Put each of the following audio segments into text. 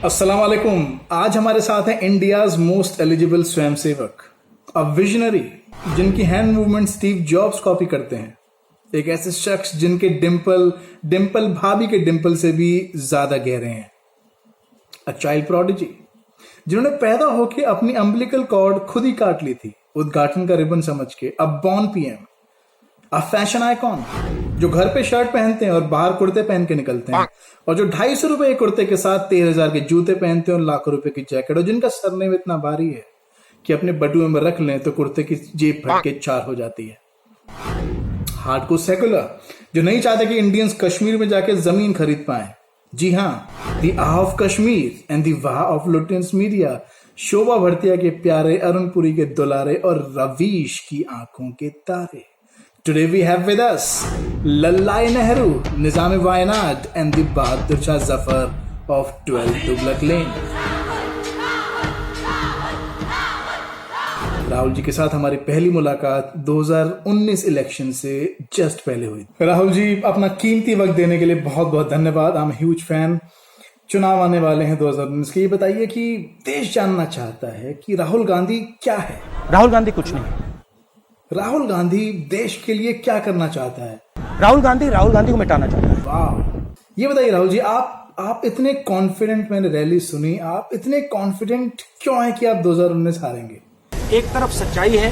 अस्सलाम वालेकुम। आज हमारे साथ है इंडियाज मोस्ट एलिजिबल स्वयंसेवक, अ विजनरी जिनकी hand movement Steve Jobs copy करते हैं, एक ऐसे शख्स जिनके डिंपल भाभी के डिंपल से भी ज्यादा गहरे हैं, अ चाइल्ड प्रोडिजी जिन्होंने पैदा होकर अपनी अम्बिलिकल कॉर्ड खुद ही काट ली थी उद्घाटन का रिबन समझ के, a born PM, a fashion icon जो घर पे शर्ट पहनते हैं और बाहर कुर्ते पहन के निकलते हैं, और जो 250 रुपए के कुर्ते के साथ 13,000 के जूते पहनते हैं और लाखों रुपए की जैकेट, और जिनका सरनेम इतना भारी है कि अपने बटुए में रख लें तो कुर्ते की जेब फट के 4 हो जाती है। हार्डकोर सेकुलर जो नहीं चाहते कि इंडियंस कश्मीर में जाके जमीन खरीद पाए। जी हाँ, the ah of Kashmir and the वाह ऑफ लुटेंस मीडिया, शोभा भरतिया के प्यारे, अरुण पुरी के दुलारे और रवीश की आंखों के तारे। Today we have with us Lallai Nehru, Nizam Wayanad and the Bahadur Shah Zafar of 12 Tughlaq Lane। Rahul ji के साथ हमारी पहली मुलाकात 2019 इलेक्शन से जस्ट पहले हुई। राहुल जी, अपना कीमती वक्त देने के लिए बहुत बहुत धन्यवाद। I am huge fan. चुनाव आने वाले हैं 2019 के, ये बताइए कि देश जानना चाहता है कि राहुल गांधी क्या है। राहुल गांधी कुछ नहीं है। राहुल गांधी देश के लिए क्या करना चाहता है? राहुल गांधी को मिटाना चाहता है। वाह, ये बताइए राहुल जी, आप इतने कॉन्फिडेंट, मैंने रैली सुनी, आप इतने कॉन्फिडेंट क्यों हैं कि आप 2019 हारेंगे? एक तरफ सच्चाई है,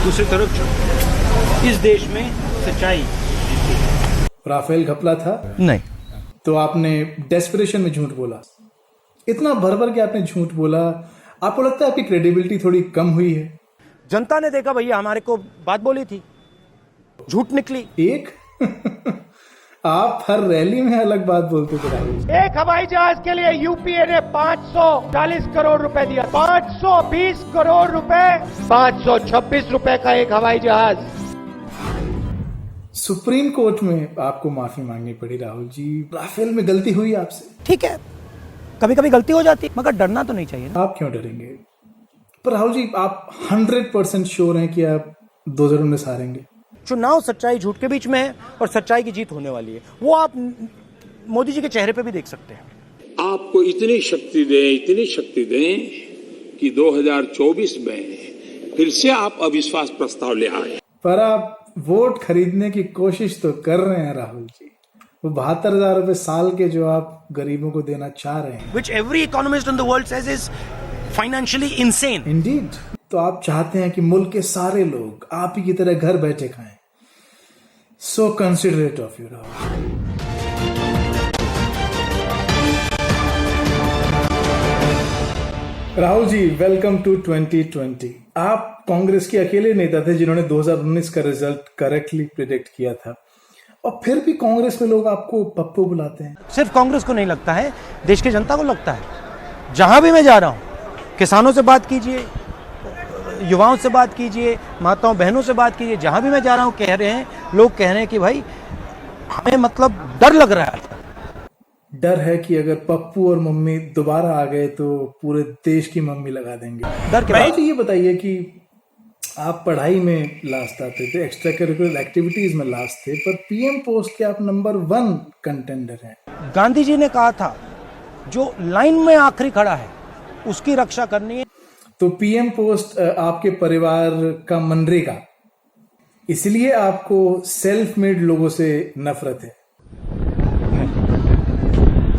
दूसरी तरफ झूठ। इस देश में सच्चाई। राफेल घपला था? नहीं। तो आपने डेस्परेशन में झूठ बोला, इतना भर भर के आपने झूठ बोला। आपको लगता है आपकी क्रेडिबिलिटी थोड़ी कम हुई है? जनता ने देखा भैया, हमारे को बात बोली थी, झूठ निकली। एक आप हर रैली में अलग बात बोलते थे राहुल। एक हवाई जहाज के लिए यूपीए ने 540 करोड़ रुपए दिया। 520 करोड़ रुपए, 526 रुपए का एक हवाई जहाज। सुप्रीम कोर्ट में आपको माफी मांगनी पड़ी राहुल जी, राफेल में गलती हुई आपसे। ठीक है, कभी कभी गलती हो जाती है, मगर डरना तो नहीं चाहिए ना। आप क्यों डरेंगे? पर राहुल जी, आप 100% श्योर हैं कि आप 2019 हारेंगे? चुनाव सच्चाई झूठ के बीच में है और सच्चाई की जीत होने वाली है। वो आप मोदी जी के चेहरे पे भी देख सकते हैं। आपको इतनी शक्ति दें कि 2024 में फिर से आप अविश्वास प्रस्ताव ले आए। पर आप वोट खरीदने की कोशिश तो कर रहे हैं राहुल जी। वो 72,000 रुपए साल के जो आप गरीबों को देना चाह रहे हैं, Which every economist in the world says is financially insane. Indeed, तो आप चाहते हैं कि मुल्क के सारे लोग आप ही की तरह घर बैठे खाएं। So considerate of you, Rahul. Rahul ji, welcome to 2020। आप कांग्रेस के अकेले नेता थे जिन्होंने 2019 का रिजल्ट करेक्टली प्रिडिक्ट किया था, और फिर भी कांग्रेस में लोग आपको पप्पू बुलाते हैं। सिर्फ कांग्रेस को नहीं लगता है, देश की जनता को लगता है। जहां भी मैं जा रहा हूं, किसानों से बात कीजिए, युवाओं से बात कीजिए, माताओं बहनों से बात कीजिए, जहां भी मैं जा रहा हूं लोग कह रहे हैं कि भाई हमें मतलब डर लग रहा है। डर है कि अगर पप्पू और मम्मी दोबारा आ गए तो पूरे देश की मम्मी लगा देंगे। डर के बाद ये बताइए कि आप पढ़ाई में लास्ट आते थे, एक्स्ट्रा करिकुलर एक्टिविटीज में लास्ट थे, पर पीएम पोस्ट के आप नंबर 1 कंटेंडर हैं। गांधी जी ने कहा था, जो लाइन में आखिरी खड़ा है उसकी रक्षा करनी है। तो पीएम पोस्ट आपके परिवार का मनरेगा, इसलिए आपको सेल्फ मेड लोगों से नफरत है?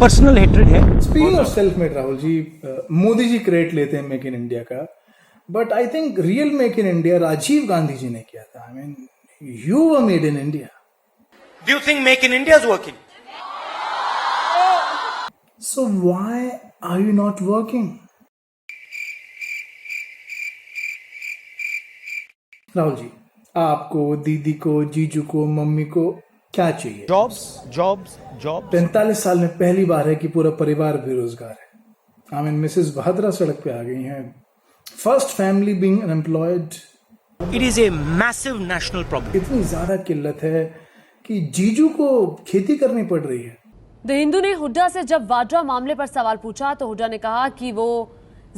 पर्सनल हेट्रेड है। Speaking of self made Rahul ji, Modi ji credit लेते हैं मेक इन इंडिया का, but I think real make in India Rajiv Gandhi ji ने किया था। I mean, you were made in India. Do you think make in India is working? So why are you not working? Rahul ji, आपको, दीदी को, जीजू को, mummy को क्या चाहिए? जॉब्स। 45 साल में पहली बार है कि पूरा परिवार बेरोजगार है। आई मीन, मिसेस बहादुरा सड़क पे आ गई हैं। First family being unemployed. It is a massive national problem. इतनी ज्यादा किल्लत है कि जीजू को खेती करनी पड़ रही है। द हिंदू ने हुड्डा से जब वाड्रा मामले पर सवाल पूछा तो हुड्डा ने कहा कि वो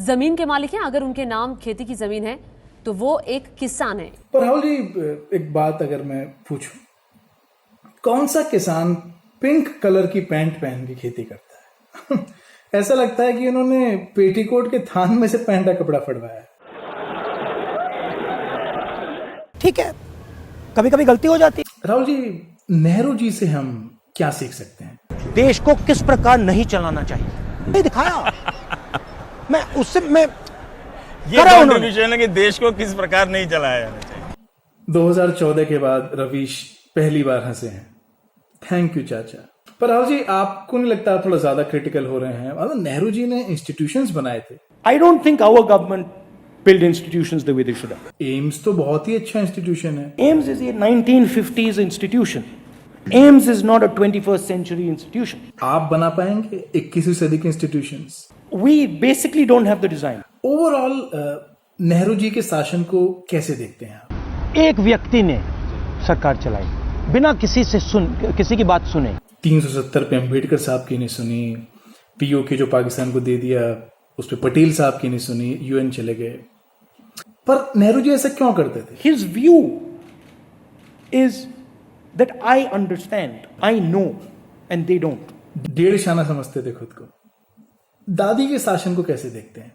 जमीन के मालिक हैं, अगर उनके नाम खेती की जमीन है तो वो एक किसान है। पर राहुल जी, एक बात अगर मैं पूछूं, कौन सा किसान पिंक कलर की पैंट पहन के खेती करता है? ऐसा लगता है कि उन्होंने पेटीकोट के थान में से पैंट का कपड़ा फड़वाया है। ठीक है, कभी कभी गलती हो जाती है। राहुल जी, नेहरू जी से हम क्या सीख सकते हैं? देश को किस प्रकार नहीं चलाना चाहिए, नहीं दिखाया। मैं उससे मैं ये कंट्रीब्यूशन है कि देश को किस प्रकार नहीं चलाया जाना चाहिए। 2014 के बाद रवीश पहली बार हंसे हैं। थैंक यू चाचा। पर राहुल जी, आपको नहीं लगता आप थोड़ा ज्यादा क्रिटिकल हो रहे हैं? मतलब नेहरू जी ने इंस्टीट्यूशंस बनाए थे। I don't think our government build institutions the way they should have. AIIMS तो बहुत ही अच्छा इंस्टीट्यूशन है। AIMS is a 1950s institution. AIMS is not a 21st century institution. आप बना पाएंगे 21वीं सदी के institutions? We basically don't have the design. Overall Nehru ji के शासन को कैसे देखते हैं आप? एक व्यक्ति ने सरकार चलाई बिना किसी की बात सुने। 370 पे अम्बेडकर साहब की नहीं सुनी, पीओके जो पाकिस्तान को दे दिया उस पे पटेल साहब की नहीं सुनी, यूएन चले गए। पर नेहरू जी ऐसा क्यों करते थे? His view is that I understand, I know, and they don't. डेढ़ शाना समझते थे खुद को। दादी के शासन को कैसे देखते हैं?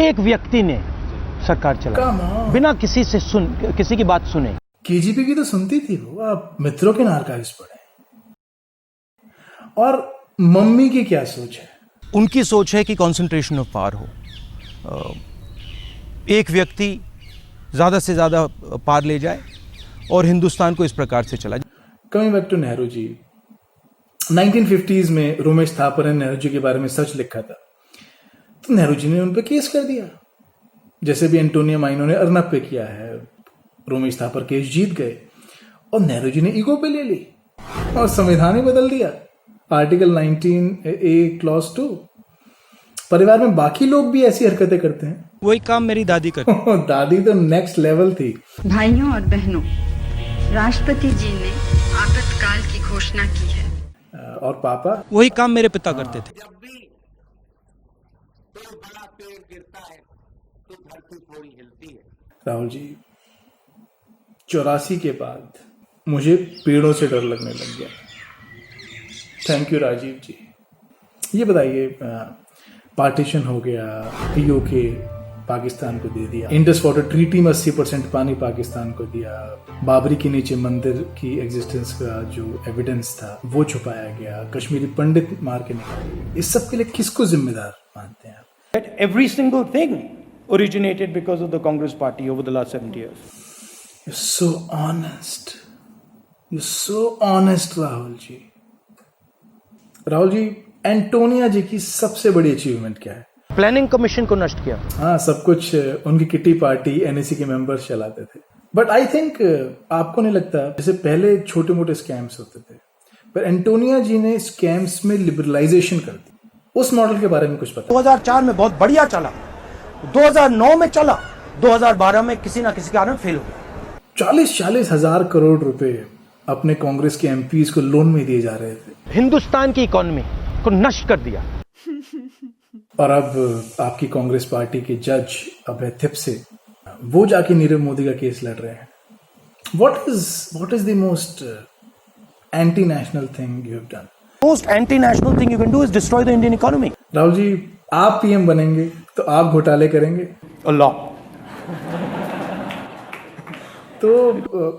एक व्यक्ति ने सरकार Come चलाई on. बिना किसी की बात सुने। केजीपी की तो सुनती थी वो, आप मित्रों के नारकाइज पढ़े। और मम्मी की क्या सोच है? उनकी सोच है कि कंसंट्रेशन ऑफ पावर हो, एक व्यक्ति ज़्यादा से ज़्यादा पार ले जाए और हिंदुस्तान को इस प्रकार से चला। Coming back to Nehru ji, 1950s में रोमेश थापर ने नेहरू जी के बारे में सच लिखा था, तो नेहरू जी ने उन पे केस कर दिया, जैसे भी एंटोनियो माइनो ने अर्नब पे किया है। रोमेश थापर केस जीत गए और नेहरू जी ने ईगो पे ले ली और संविधान ही बदल दिया। Article 19A clause 2। परिवार में बाकी लोग भी ऐसी हरकतें करते हैं। वही काम मेरी दादी करती। दादी तो नेक्स्ट लेवल थी। भाइयों और बहनों, राष्ट्रपति जी ने आपातकाल की घोषणा की है। और पापा? वही काम मेरे पिता करते थे। राहुल जी, 84 के बाद मुझे पेड़ों से डर लगने लग गया। थैंक यू राजीव जी। ये बताइए, पार्टीशन हो गया, पीओके पाकिस्तान को दे दिया, इंडस वाटर ट्रीटी में 80% पानी पाकिस्तान को दिया, बाबरी के नीचे मंदिर की एग्जिस्टेंस का जो एविडेंस था वो छुपाया गया, कश्मीरी पंडित मार के निकाले। इस सब के लिए किसको जिम्मेदार मानते हैं आप? That every single thing originated because of the Congress party over the last 70 years. You're so honest. You're so honest, Rahul ji. Rahul ji, Antonia ji की सबसे बड़ी अचीवमेंट क्या है? प्लानिंग कमीशन को नष्ट किया। हाँ, सब कुछ उनकी किटी पार्टी एनएसी के मेंबर्स चलाते थे। बट आई थिंक आपको नहीं लगता, जैसे पहले छोटे मोटे स्कैम्स होते थे, पर एंटोनिया जी ने स्कैम्स में लिबरलाइजेशन कर दी। उस मॉडल के बारे में कुछ पता? 2004 में बहुत बढ़िया चला, 2009 में चला, 2012 में किसी ना किसी कारण फेल हो गया। 40-40 हजार करोड़ रुपए अपने कांग्रेस के एमपीज को लोन में दिए जा रहे थे। हिंदुस्तान की इकोनॉमी को नष्ट कर दिया। और अब आपकी कांग्रेस पार्टी के जज अभय थिप्से, वो जाके नीरव मोदी का केस लड़ रहे हैं। What is the most anti national thing you have done? Most anti-national thing you can do is destroy the Indian economy. Rahul ji, आप पीएम बनेंगे तो आप घोटाले करेंगे? A lot. तो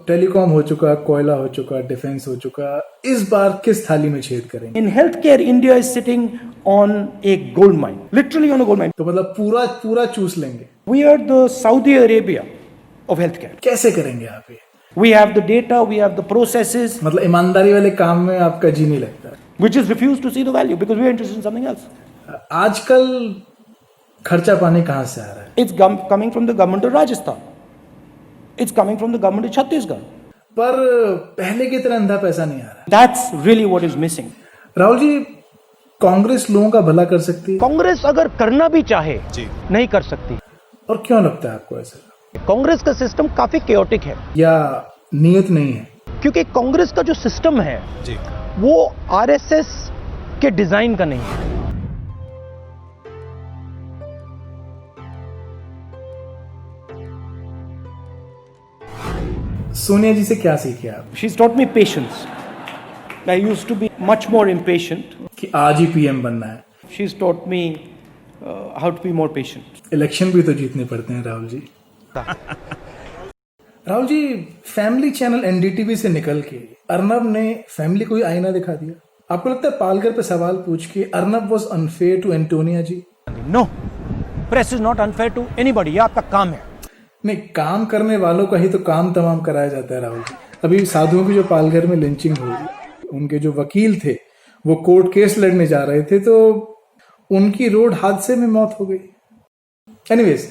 टेलीकॉम हो चुका, कोयला हो चुका, डिफेंस हो चुका, इस बार किस थाली में छेद करेंगे? In healthcare, India is sitting on a gold mine, literally on a gold mine. तो मतलब पूरा चूस लेंगे। We are the Saudi Arabia of healthcare. कैसे करेंगे आप ये? We have the data, we have the processes, मतलब ईमानदारी वाले काम में आपका जी नहीं लगता? which is refused to see the value because we are interested in something else. आजकल खर्चा पानी कहाँ से आ रहा है? It's coming from the government of Rajasthan. It's coming from the government of Chhattisgarh. पर पहले की तरह अंधा पैसा नहीं आ रहा। That's really what is missing. Rahul ji, Congress लोगों का भला कर सकती है? कांग्रेस अगर करना भी चाहे नहीं कर सकती। और क्यों लगता है आपको ऐसा? कांग्रेस का सिस्टम काफी केओटिक है, या नियत नहीं है? क्योंकि कांग्रेस का जो सिस्टम है वो आरएसएस के डिजाइन का नहीं है। सोनिया जी से क्या सीखे आप? She's taught me patience. I used to be much more impatient. कि आज ही पीएम बनना है, She's taught me how to be more patient. Election भी तो जीतने पड़ते हैं राहुल जी। राहुल जी, फैमिली चैनल एनडीटीवी से निकल के अर्नब ने फैमिली को ही आईना दिखा दिया। आपको लगता है पालकर पे सवाल पूछ के Arnab was unfair to Antonia ji? No, press is not unfair to anybody. ये आपका काम है। नहीं, काम करने वालों का ही तो काम तमाम कराया जाता है राहुल जी। अभी साधुओं की जो पालघर में लिंचिंग हुई, उनके जो वकील थे वो कोर्ट केस लड़ने जा रहे थे तो उनकी रोड हादसे में मौत हो गई। एनीवेज,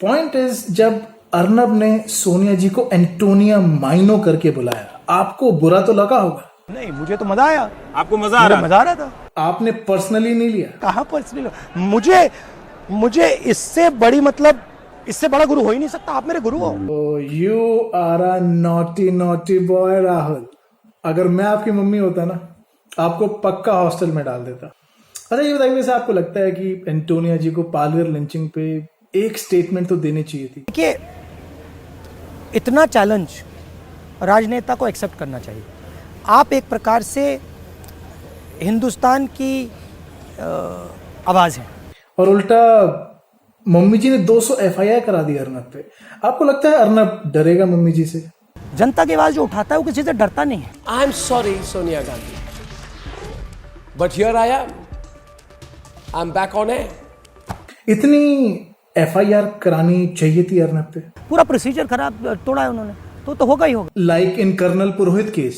पॉइंट इज, जब अर्नब ने सोनिया जी को एंटोनिया माइनो करके बुलाया, आपको बुरा तो लगा होगा? नहीं, मुझे तो मजा आया। आपको मजा आ रहा मजा आ रहा था। आपने पर्सनली नहीं लिया? कहाँ पर्सनली? मुझे इससे बड़ी, मतलब इससे बड़ा गुरु हो ही नहीं सकता। आप मेरे गुरु हो। You are a naughty naughty boy Rahul. अगर मैं आपकी मम्मी होता ना, आपको पक्का हॉस्टल में डाल देता। अच्छा, ये बताइए, वैसे आपको लगता है कि एंटोनिया जी को पालघर लिंचिंग पे एक स्टेटमेंट तो देनी चाहिए थी? देखिए, इतना चैलेंज राजनेता को एक्सेप्ट करना चाहिए। आप एक प्रकार से हिंदुस्तान की आवाज हैं, और उल्टा मम्मी जी ने 200 एफआईआर करा दी अर्नब पे। आपको लगता है अर्नब डरेगा मम्मी जी से? जनता की आवाज जो उठाता है वो किसी से डरता नहीं है। I'm sorry, Sonia Gandhi. But here I am. I'm back on air. इतनी एफआईआर करानी चाहिए थी अर्नब पे? पूरा प्रोसीजर खराब तोड़ा है उन्होंने, तो होगा ही होगा। Like in colonel Purohit case,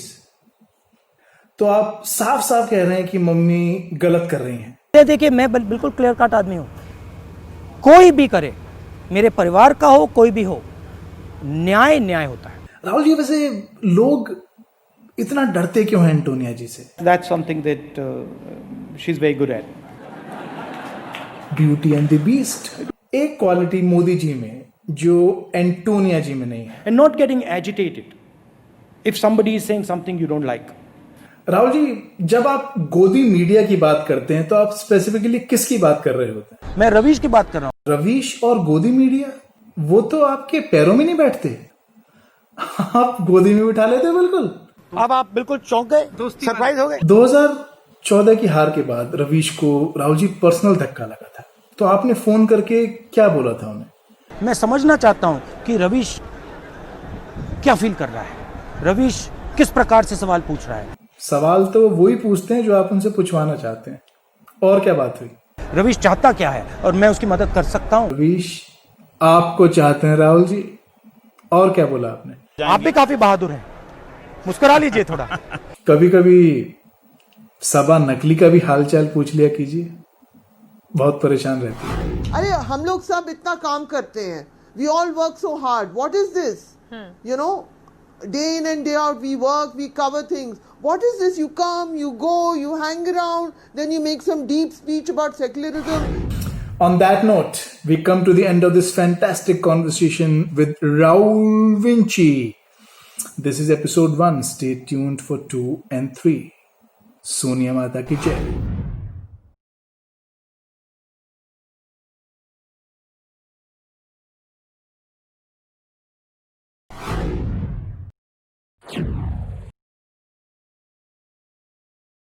तो आप साफ साफ कह रहे हैं कि मम्मी गलत कर रही हैं। देखिए, मैं बिल्कुल क्लियर कट आदमी हूं। कोई भी करे, मेरे परिवार का हो, कोई भी हो, न्याय न्याय होता है। राहुल जी, वैसे लोग इतना डरते क्यों हैं एंटोनिया जी से? That's something that she's very good at. Beauty and the beast, एक क्वालिटी मोदी जी में जो एंटोनिया जी में नहीं है। And not getting agitated if somebody is saying something you don't like. Rahul ji, जब आप गोदी मीडिया की बात करते हैं तो आप स्पेसिफिकली किसकी बात कर रहे होते हैं? मैं रवीश की बात कर रहा हूं। रवीश और गोदी मीडिया, वो तो आपके पैरों में नहीं बैठते। आप गोदी में बिठा लेते बिल्कुल। अब आप बिल्कुल चौंक गए, सरप्राइज हो गए। 2014 की हार के बाद रवीश को राहुल जी पर्सनल धक्का लगा था, तो आपने फोन करके क्या बोला था उन्हें? मैं समझना चाहता हूं कि रवीश क्या फील कर रहा है, रवीश किस प्रकार से सवाल पूछ रहा है। सवाल तो वही पूछते हैं जो आप उनसे पूछवाना चाहते हैं। और क्या बात हुई? रवीश चाहता क्या है और मैं उसकी मदद कर सकता हूं। रवीश आपको चाहते हैं राहुल जी। और क्या बोला आपने? आप भी काफी बहादुर हैं, मुस्कुरा लीजिए थोड़ा। कभी कभी सबा नकली का भी हालचाल पूछ लिया कीजिए, बहुत परेशान रहती है। अरे हम लोग सब इतना काम करते हैं, we all work so hard, what is this, you know, day in and day out we work, we cover things. What is this? You come, you go, you hang around, then you make some deep speech about secularism. On that note, we come to the end of this fantastic conversation with Raul Vinci. This is episode 1. Stay tuned for 2 and 3. Sonia Mata ki jai.